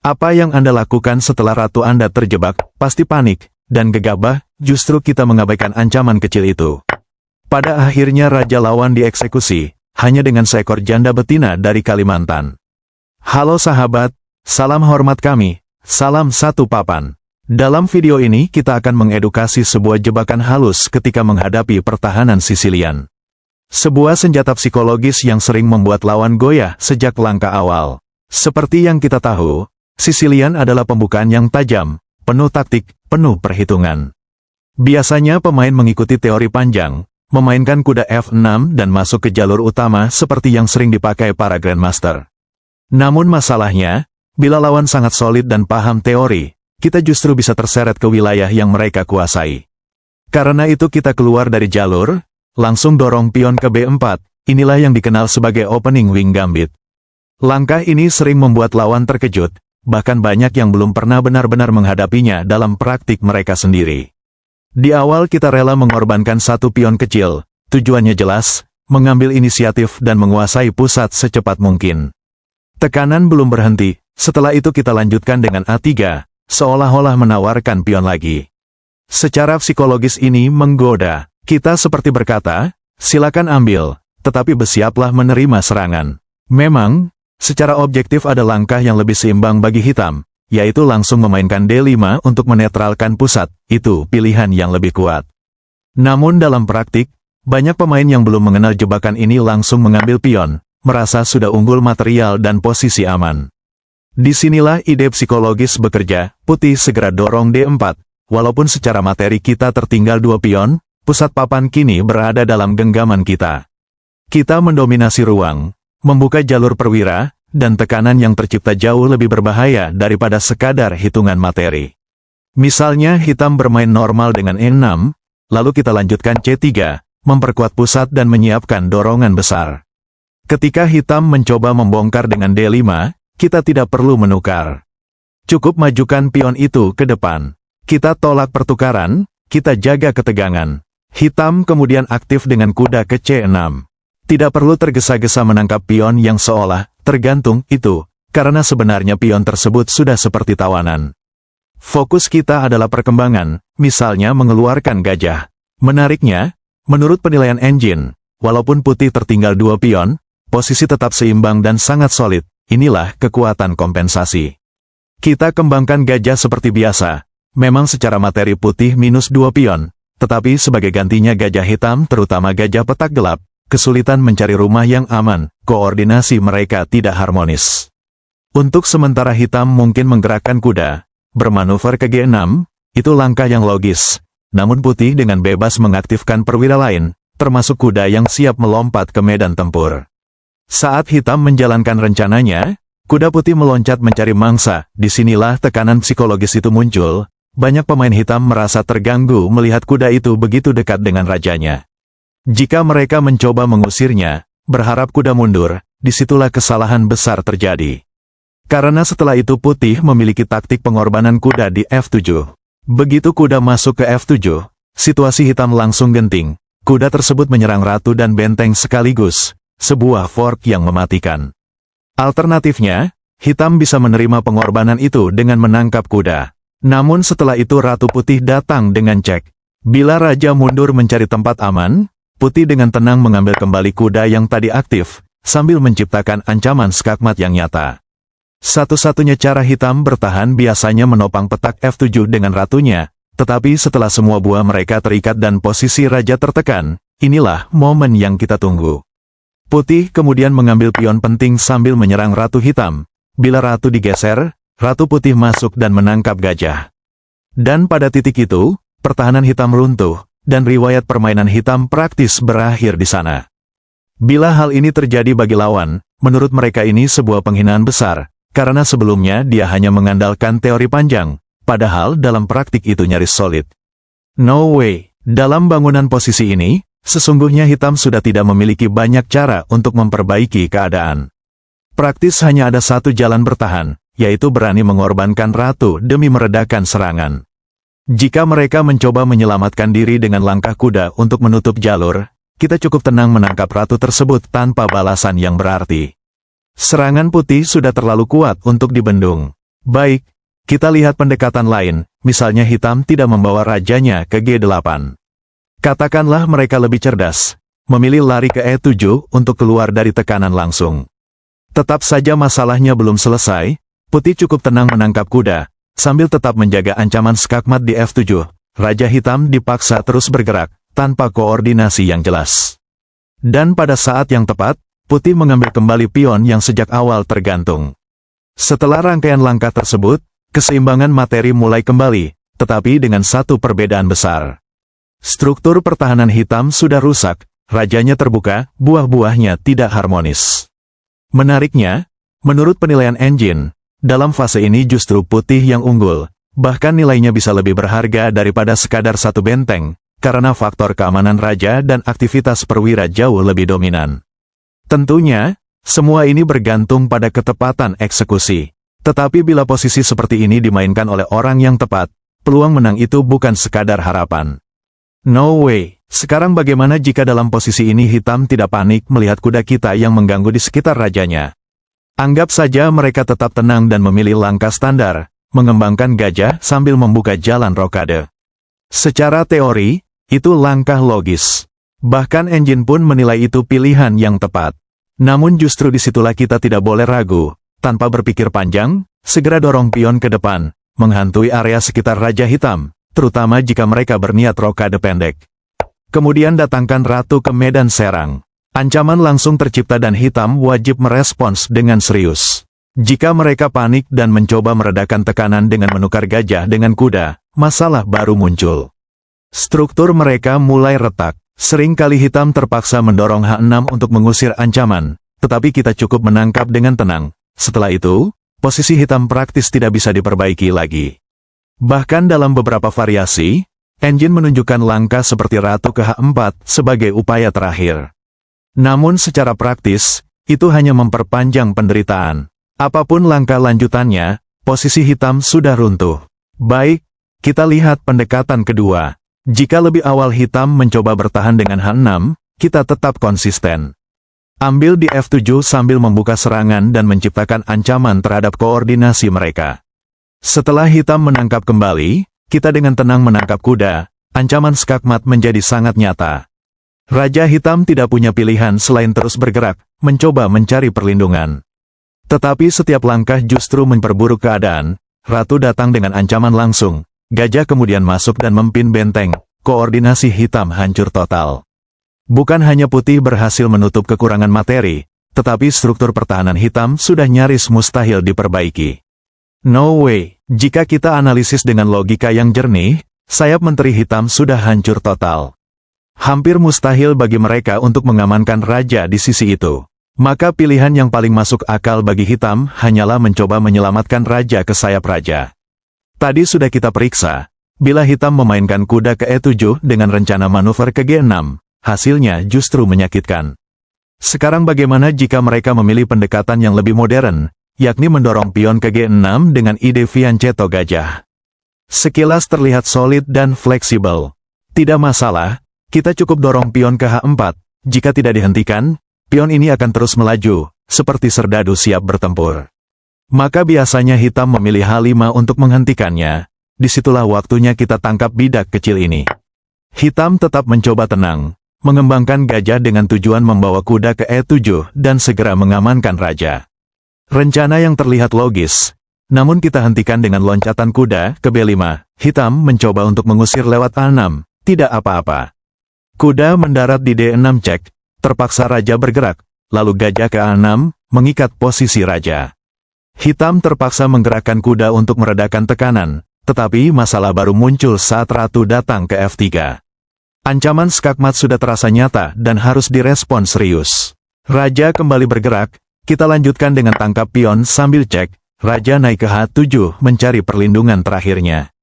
Apa yang Anda lakukan setelah ratu Anda terjebak? Pasti panik dan gegabah, justru kita mengabaikan ancaman kecil itu. Pada akhirnya raja lawan dieksekusi, hanya dengan seekor janda betina dari Kalimantan. Halo sahabat, salam hormat kami, salam satu papan. Dalam video ini kita akan mengedukasi sebuah jebakan halus ketika menghadapi pertahanan Sicilian. Sebuah senjata psikologis yang sering membuat lawan goyah sejak langkah awal. Seperti yang kita tahu, Sicilian adalah pembukaan yang tajam, penuh taktik, penuh perhitungan. Biasanya pemain mengikuti teori panjang, memainkan kuda F6 dan masuk ke jalur utama seperti yang sering dipakai para Grandmaster. Namun masalahnya, bila lawan sangat solid dan paham teori, kita justru bisa terseret ke wilayah yang mereka kuasai. Karena itu kita keluar dari jalur, langsung dorong pion ke B4, inilah yang dikenal sebagai opening wing gambit. Langkah ini sering membuat lawan terkejut, bahkan banyak yang belum pernah benar-benar menghadapinya dalam praktik mereka sendiri. Di awal kita rela mengorbankan satu pion kecil, tujuannya jelas, mengambil inisiatif dan menguasai pusat secepat mungkin. Tekanan belum berhenti, setelah itu kita lanjutkan dengan A3, seolah-olah menawarkan pion lagi. Secara psikologis ini menggoda, kita seperti berkata, silakan ambil, tetapi bersiaplah menerima serangan. Memang, secara objektif ada langkah yang lebih seimbang bagi hitam, yaitu langsung memainkan D5 untuk menetralkan pusat, itu pilihan yang lebih kuat. Namun dalam praktik, banyak pemain yang belum mengenal jebakan ini langsung mengambil pion, merasa sudah unggul material dan posisi aman. Disinilah ide psikologis bekerja, putih segera dorong D4, walaupun secara materi kita tertinggal 2 pion, pusat papan kini berada dalam genggaman kita. Kita mendominasi ruang, membuka jalur perwira, dan tekanan yang tercipta jauh lebih berbahaya daripada sekadar hitungan materi. Misalnya hitam bermain normal dengan E6, lalu kita lanjutkan C3, memperkuat pusat dan menyiapkan dorongan besar. Ketika hitam mencoba membongkar dengan D5, kita tidak perlu menukar. Cukup majukan pion itu ke depan. Kita tolak pertukaran, kita jaga ketegangan. Hitam kemudian aktif dengan kuda ke C6. Tidak perlu tergesa-gesa menangkap pion yang seolah tergantung itu, karena sebenarnya pion tersebut sudah seperti tawanan. Fokus kita adalah perkembangan, misalnya mengeluarkan gajah. Menariknya, menurut penilaian engine, walaupun putih tertinggal 2 pion, posisi tetap seimbang dan sangat solid, inilah kekuatan kompensasi. Kita kembangkan gajah seperti biasa, memang secara materi putih minus 2 pion, tetapi sebagai gantinya gajah hitam terutama gajah petak gelap, kesulitan mencari rumah yang aman, koordinasi mereka tidak harmonis. Untuk sementara hitam mungkin menggerakkan kuda, bermanuver ke G6, itu langkah yang logis, namun putih dengan bebas mengaktifkan perwira lain, termasuk kuda yang siap melompat ke medan tempur. Saat hitam menjalankan rencananya, kuda putih meloncat mencari mangsa, disinilah tekanan psikologis itu muncul, banyak pemain hitam merasa terganggu melihat kuda itu begitu dekat dengan rajanya. Jika mereka mencoba mengusirnya, berharap kuda mundur, disitulah kesalahan besar terjadi. Karena setelah itu putih memiliki taktik pengorbanan kuda di F7. Begitu kuda masuk ke F7, situasi hitam langsung genting, kuda tersebut menyerang ratu dan benteng sekaligus. Sebuah fork yang mematikan. Alternatifnya, hitam bisa menerima pengorbanan itu dengan menangkap kuda. Namun setelah itu ratu putih datang dengan cek. Bila raja mundur mencari tempat aman, putih dengan tenang mengambil kembali kuda yang tadi aktif, sambil menciptakan ancaman skakmat yang nyata. Satu-satunya cara hitam bertahan biasanya menopang petak F7 dengan ratunya, tetapi setelah semua buah mereka terikat dan posisi raja tertekan, inilah momen yang kita tunggu. Putih kemudian mengambil pion penting sambil menyerang ratu hitam. Bila ratu digeser, ratu putih masuk dan menangkap gajah. Dan pada titik itu, pertahanan hitam runtuh, dan riwayat permainan hitam praktis berakhir di sana. Bila hal ini terjadi bagi lawan, menurut mereka ini sebuah penghinaan besar, karena sebelumnya dia hanya mengandalkan teori panjang, padahal dalam praktik itu nyaris solid. No way, dalam bangunan posisi ini, sesungguhnya hitam sudah tidak memiliki banyak cara untuk memperbaiki keadaan. Praktis hanya ada satu jalan bertahan, yaitu berani mengorbankan ratu demi meredakan serangan. Jika mereka mencoba menyelamatkan diri dengan langkah kuda untuk menutup jalur, kita cukup tenang menangkap ratu tersebut tanpa balasan yang berarti. Serangan putih sudah terlalu kuat untuk dibendung. Baik, kita lihat pendekatan lain, misalnya hitam tidak membawa rajanya ke G8. Katakanlah mereka lebih cerdas, memilih lari ke E7 untuk keluar dari tekanan langsung. Tetap saja masalahnya belum selesai, putih cukup tenang menangkap kuda, sambil tetap menjaga ancaman skakmat di F7. Raja hitam dipaksa terus bergerak, tanpa koordinasi yang jelas. Dan pada saat yang tepat, putih mengambil kembali pion yang sejak awal tergantung. Setelah rangkaian langkah tersebut, keseimbangan materi mulai kembali, tetapi dengan satu perbedaan besar. Struktur pertahanan hitam sudah rusak, rajanya terbuka, buah-buahnya tidak harmonis. Menariknya, menurut penilaian engine, dalam fase ini justru putih yang unggul, bahkan nilainya bisa lebih berharga daripada sekadar satu benteng, karena faktor keamanan raja dan aktivitas perwira jauh lebih dominan. Tentunya, semua ini bergantung pada ketepatan eksekusi. Tetapi bila posisi seperti ini dimainkan oleh orang yang tepat, peluang menang itu bukan sekadar harapan. No way. Sekarang bagaimana jika dalam posisi ini hitam tidak panik melihat kuda kita yang mengganggu di sekitar rajanya? Anggap saja mereka tetap tenang dan memilih langkah standar, mengembangkan gajah sambil membuka jalan rokade. Secara teori, itu langkah logis. Bahkan engine pun menilai itu pilihan yang tepat. Namun justru disitulah kita tidak boleh ragu. Tanpa berpikir panjang, segera dorong pion ke depan, menghantui area sekitar Raja Hitam, terutama jika mereka berniat rokade pendek. Kemudian datangkan ratu ke medan serang. Ancaman langsung tercipta dan hitam wajib merespons dengan serius. Jika mereka panik dan mencoba meredakan tekanan dengan menukar gajah dengan kuda, masalah baru muncul. Struktur mereka mulai retak. Seringkali hitam terpaksa mendorong H6 untuk mengusir ancaman, tetapi kita cukup menangkap dengan tenang. Setelah itu, posisi hitam praktis tidak bisa diperbaiki lagi. Bahkan dalam beberapa variasi, engine menunjukkan langkah seperti ratu ke H4 sebagai upaya terakhir. Namun secara praktis, itu hanya memperpanjang penderitaan. Apapun langkah lanjutannya, posisi hitam sudah runtuh. Baik, kita lihat pendekatan kedua. Jika lebih awal hitam mencoba bertahan dengan H6, kita tetap konsisten. Ambil di F7 sambil membuka serangan dan menciptakan ancaman terhadap koordinasi mereka. Setelah hitam menangkap kembali, kita dengan tenang menangkap kuda, ancaman skakmat menjadi sangat nyata. Raja hitam tidak punya pilihan selain terus bergerak, mencoba mencari perlindungan. Tetapi setiap langkah justru memperburuk keadaan. Ratu datang dengan ancaman langsung, gajah kemudian masuk dan memimpin benteng, koordinasi hitam hancur total. Bukan hanya putih berhasil menutup kekurangan materi, tetapi struktur pertahanan hitam sudah nyaris mustahil diperbaiki. No way, jika kita analisis dengan logika yang jernih, sayap menteri hitam sudah hancur total. Hampir mustahil bagi mereka untuk mengamankan raja di sisi itu. Maka pilihan yang paling masuk akal bagi hitam hanyalah mencoba menyelamatkan raja ke sayap raja. Tadi sudah kita periksa, bila hitam memainkan kuda ke E7 dengan rencana manuver ke G6, hasilnya justru menyakitkan. Sekarang bagaimana jika mereka memilih pendekatan yang lebih modern, yakni mendorong pion ke G6 dengan ide fianchetto gajah? Sekilas terlihat solid dan fleksibel. Tidak masalah, kita cukup dorong pion ke H4, jika tidak dihentikan, pion ini akan terus melaju, seperti serdadu siap bertempur. Maka biasanya hitam memilih H5 untuk menghentikannya. Disitulah waktunya kita tangkap bidak kecil ini. Hitam tetap mencoba tenang, mengembangkan gajah dengan tujuan membawa kuda ke E7 dan segera mengamankan raja. Rencana yang terlihat logis, namun kita hentikan dengan loncatan kuda ke B5. Hitam mencoba untuk mengusir lewat A6, tidak apa-apa. Kuda mendarat di D6 cek. Terpaksa raja bergerak, lalu gajah ke A6, mengikat posisi raja. Hitam terpaksa menggerakkan kuda untuk meredakan tekanan, tetapi masalah baru muncul saat ratu datang ke F3. Ancaman skakmat sudah terasa nyata dan harus direspon serius. Raja kembali bergerak, kita lanjutkan dengan tangkap pion sambil cek, raja naik ke H7 mencari perlindungan terakhirnya.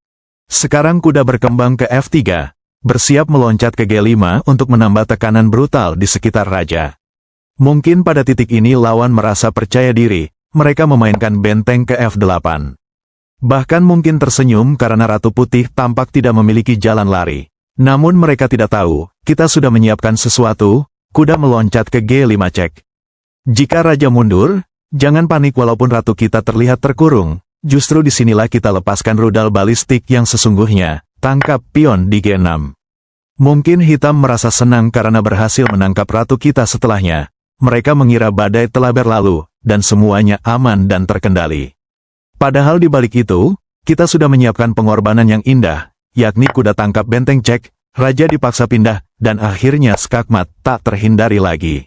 Sekarang kuda berkembang ke F3. Bersiap meloncat ke G5 untuk menambah tekanan brutal di sekitar raja. Mungkin pada titik ini lawan merasa percaya diri, mereka memainkan benteng ke F8. Bahkan mungkin tersenyum karena Ratu Putih tampak tidak memiliki jalan lari. Namun mereka tidak tahu, kita sudah menyiapkan sesuatu, kuda meloncat ke G5 cek. Jika raja mundur, jangan panik walaupun ratu kita terlihat terkurung, justru disinilah kita lepaskan rudal balistik yang sesungguhnya, tangkap pion di G6. Mungkin hitam merasa senang karena berhasil menangkap ratu kita setelahnya. Mereka mengira badai telah berlalu, dan semuanya aman dan terkendali. Padahal di balik itu, kita sudah menyiapkan pengorbanan yang indah, yakni kuda tangkap benteng cek, raja dipaksa pindah, dan akhirnya skakmat tak terhindari lagi.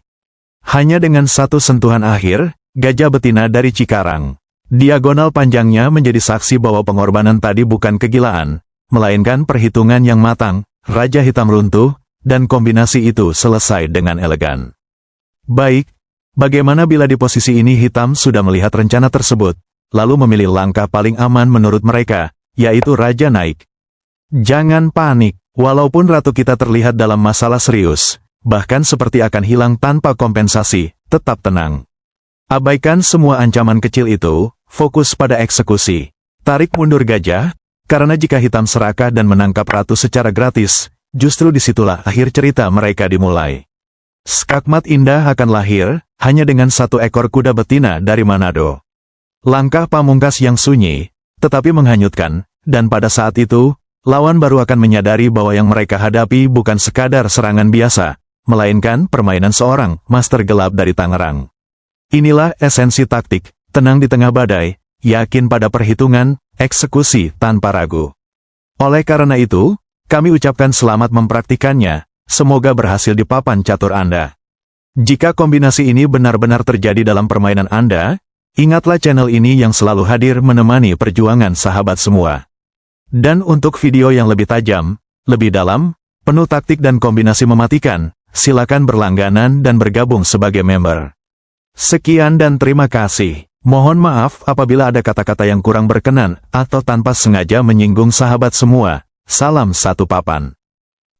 Hanya dengan satu sentuhan akhir, gajah betina dari Cikarang. Diagonal panjangnya menjadi saksi bahwa pengorbanan tadi bukan kegilaan, melainkan perhitungan yang matang, raja hitam runtuh, dan kombinasi itu selesai dengan elegan. Baik, bagaimana bila di posisi ini hitam sudah melihat rencana tersebut, lalu memilih langkah paling aman menurut mereka, yaitu raja naik. Jangan panik, walaupun ratu kita terlihat dalam masalah serius, bahkan seperti akan hilang tanpa kompensasi, tetap tenang. Abaikan semua ancaman kecil itu, fokus pada eksekusi. Tarik mundur gajah, karena jika hitam serakah dan menangkap ratu secara gratis, justru disitulah akhir cerita mereka dimulai. Skakmat indah akan lahir, hanya dengan satu ekor kuda betina dari Manado. Langkah pamungkas yang sunyi, tetapi menghanyutkan, dan pada saat itu, lawan baru akan menyadari bahwa yang mereka hadapi bukan sekadar serangan biasa, melainkan permainan seorang master gelap dari Tangerang. Inilah esensi taktik, tenang di tengah badai, yakin pada perhitungan, eksekusi tanpa ragu. Oleh karena itu, kami ucapkan selamat mempraktikannya, semoga berhasil di papan catur Anda. Jika kombinasi ini benar-benar terjadi dalam permainan Anda, ingatlah channel ini yang selalu hadir menemani perjuangan sahabat semua. Dan untuk video yang lebih tajam, lebih dalam, penuh taktik dan kombinasi mematikan, silakan berlangganan dan bergabung sebagai member. Sekian dan terima kasih. Mohon maaf apabila ada kata-kata yang kurang berkenan atau tanpa sengaja menyinggung sahabat semua. Salam satu papan.